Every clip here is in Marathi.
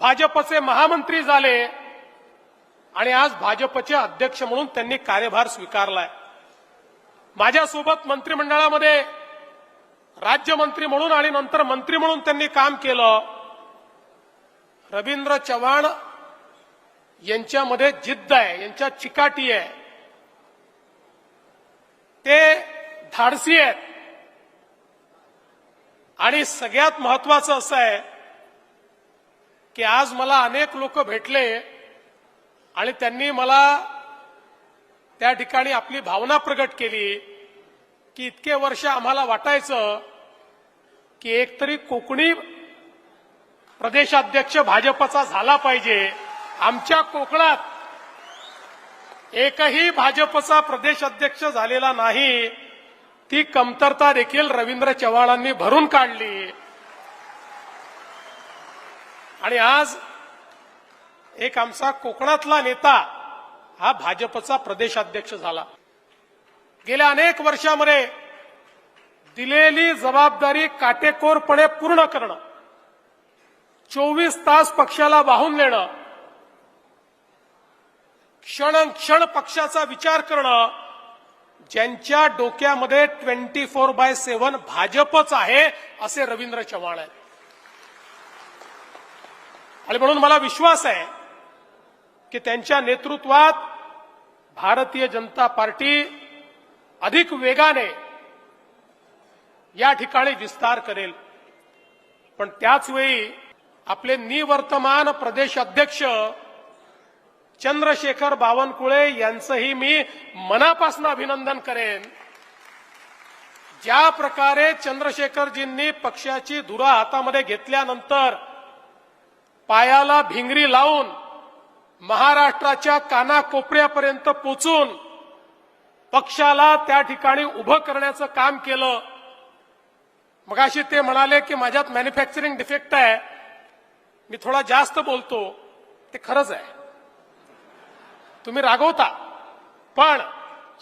भाजपचे महामंत्री झाले आणि आज भाजपचे अध्यक्ष म्हणून त्यांनी कार्यभार स्वीकारलाय। माझ्यासोबत मंत्रिमंडळामध्ये राज्यमंत्री म्हणून आणि नंतर मंत्री म्हणून त्यांनी काम केलं। रवींद्र चव्हाण यांच्यामध्ये जिद्द आहे, यांच्या चिकाटी आहे, ते धाडसी आहेत आणि सगळ्यात महत्वाचं असं आहे की आज मला अनेक लोक भेटले आणि त्यांनी मला त्या ठिकाणी आपली भावना प्रगट केली की इतके वर्ष आम्हाला वाटायचं की एकतरी कोकणी प्रदेशाध्यक्ष भाजपचा झाला पाहिजे। आमच्या कोकणात एकही भाजपचा प्रदेशाध्यक्ष झालेला नाही, ती कमतरता देखील रवींद्र चव्हाणांनी भरून काढली आणि आज एक आमचा कोकणातला नेता हा भाजपचा प्रदेशाध्यक्ष झाला। गेल्या अनेक वर्षांमध्ये दिलेली जबाबदारी काटेकोरपणे पूर्ण करणं, 24 तास पक्षाला वाहून नेणं, क्षण पक्षाचा विचार करणं, ज्यांच्या डोक्यामध्ये 24/7 भाजपच आहे असे रवींद्र चव्हाण आहेत। आणि म्हणून मला विश्वास आहे की त्यांच्या नेतृत्वात भारतीय जनता पार्टी अधिक वेगाने या ठिकाणी विस्तार करेल। पण त्याच वेळी आपले निवर्तमान प्रदेश अध्यक्ष चंद्रशेखर बावनकुळे यांचंही मी मनापासून अभिनंदन करेन। ज्या प्रकारे चंद्रशेखरजींनी पक्षाची धुरा हातामध्ये घेतल्यानंतर पायाला भिंगरी लावून महाराष्ट्राच्या कानाकोपऱ्यापर्यंत पोचून पक्षाला त्या ठिकाणी उभं करण्याचं काम केलं। मगाशी ते म्हणाले की माझ्यात मॅन्युफॅक्चरिंग डिफेक्ट आहे, मी थोडा जास्त बोलतो, ते खरंच आहे, तुम्ही रागवता, पण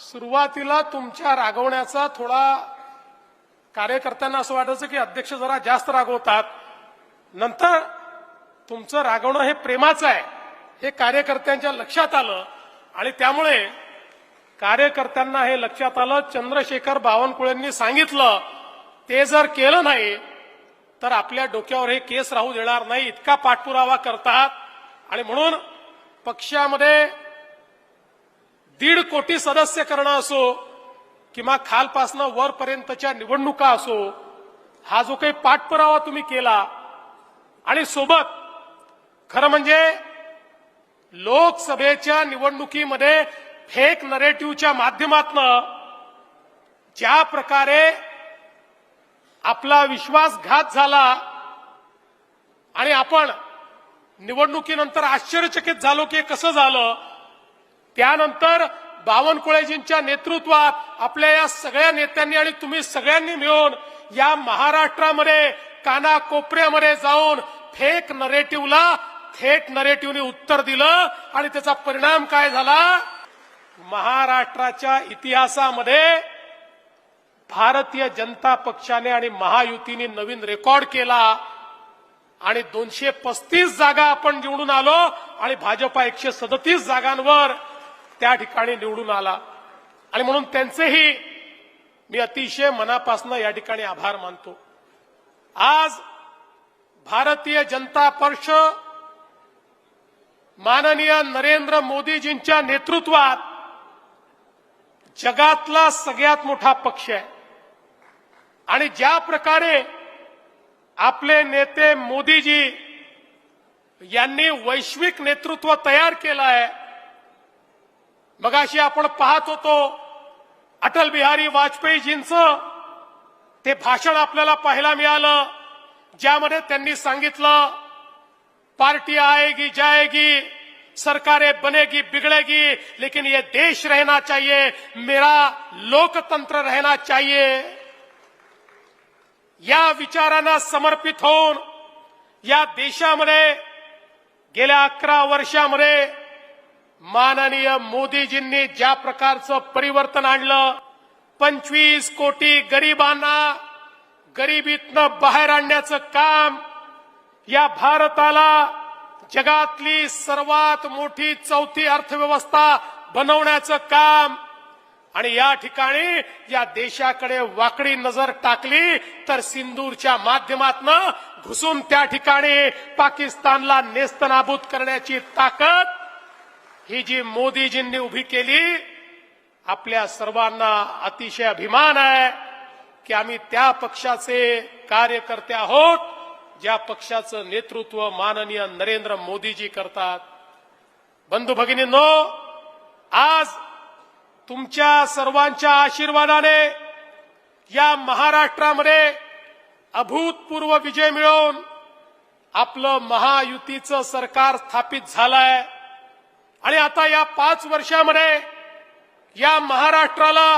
सुरुवातीला तुमच्या रागवण्याचा थोडा कार्यकर्त्यांना असं वाटायचं की अध्यक्ष जरा जास्त रागवतात, नंतर तुमचं रागवणं हे प्रेमाचं आहे हे कार्यकर्त्यांच्या लक्षात आलं आणि त्यामुळे कार्यकर्त्यांना हे लक्षात आलं। चंद्रशेखर बावनकुळेंनी सांगितलं ते जर केलं नाही तर आपल्या डोक्यावर हे केस राहू देणार नाही, इतका पाठपुरावा करतात। आणि म्हणून पक्षामध्ये 1.5 कोटी सदस्य करणं असो किंवा खालपासनं वरपर्यंतच्या निवडणुका असो, हा जो काही पाठपुरावा तुम्ही केला आणि सोबत खरं म्हणजे लोकसभेच्या निवडणुकीमध्ये फेक नरेटिव्हच्या माध्यमातून ज्या प्रकारे आपला विश्वासघात झाला आणि आपण निवडणुकीनंतर आश्चर्यचकित झालो की कसं झालं, त्यानंतर बावनकुळेजींच्या नेतृत्वात आपल्या या सगळ्या नेत्यांनी आणि तुम्ही सगळ्यांनी मिळून या महाराष्ट्रामध्ये कानाकोपऱ्यामध्ये जाऊन फेक नरेटिव्हला थेट नरेटिव्हने उत्तर दिलं आणि त्याचा परिणाम काय झाला, महाराष्ट्राच्या इतिहासामध्ये भारतीय जनता पक्षाने आणि महायुतीने नवीन रेकॉर्ड केला आणि 235 जागा आपण निवडून आलो आणि भाजपा 137 जागांवर त्या ठिकाणी निवडून आला। आणि म्हणून त्यांचेही मी अतिशय मनापासून या ठिकाणी आभार मानतो। आज भारतीय जनता पक्ष माननीय नरेंद्र मोदीजींच्या नेतृत्वात जगातला सगळ्यात मोठा पक्ष आहे आणि ज्या प्रकारे आपले नेते मोदीजी यांनी वैश्विक नेतृत्व तयार केलं आहे, मगाशी आपण पाहत होतो अटल बिहारी वाजपेयीजींचं ते भाषण आपल्याला पाहायला मिळालं, ज्यामध्ये त्यांनी सांगितलं पार्टी आएगी जाएगी, सरकारें बनेगी बिगड़ेगी, लेकिन ये देश रहना चाहिए, मेरा लोकतंत्र रहना चाहिए। या विचारांना समर्पित होऊन या देशामध्ये गेल्या 11 वर्षामध्ये माननीय मोदीजींनी ज्या प्रकारचं परिवर्तन आणलं, 25 कोटी गरिबांना गरिबीतनं बाहेर आणण्याचं काम, या भारताला जगातली सर्वात मोठी चौथी अर्थव्यवस्था बनवण्याचं काम, आणि या ठिकाणी या देशाकडे वाकडी नजर टाकली तर सिंदूरच्या माध्यमातून घुसून त्या ठिकाणी पाकिस्तानला नेस्तनाबूत करण्याची ताकद ही जी मोदीजींनी उभी केली, आपल्या सर्वांना अतिशय अभिमान आहे की आम्ही त्या पक्षाचे कार्यकर्ते आहोत ज्या पक्षाचं नेतृत्व माननीय नरेंद्र मोदीजी करतात. बंधू भगिनींनो, आज तुमच्या सर्वांच्या आशीर्वादाने या महाराष्ट्रामध्ये अभूतपूर्व विजय मिळवून आपलं महायुतीचं सरकार स्थापित झालंय. आणि आता या 5 वर्षामध्ये या महाराष्ट्राला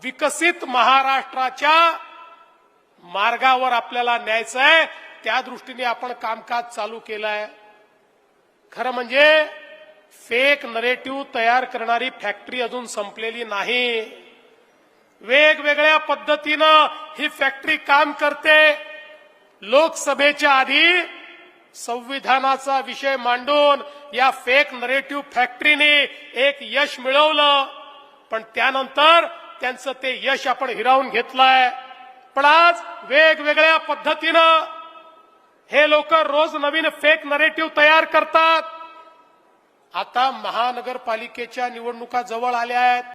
विकसित महाराष्ट्राच्या मार्गावर आपल्याला न्यायचंय. त्या दृष्टीने आपण कामकाज चालू केलंय. खरं म्हणजे फेक नरेटिव्ह तयार करणारी फॅक्टरी अजून संपलेली नाही. वेगवेगळ्या पद्धतीनं ही फॅक्टरी काम करते. लोकसभेच्या आधी संविधानाचा विषय मांडून या फेक नरेटिव्ह फॅक्टरीने एक यश मिळवलं, पण त्यानंतर त्यांचं ते यश आपण हिरावून घेतलंय. पण आज वेगवेगळ्या पद्धतीनं हे लोक रोज नवीन फेक नरेटिव्ह तयार करतात. आता महानगरपालिकेच्या निवडणुका जवळ आल्या आहेत.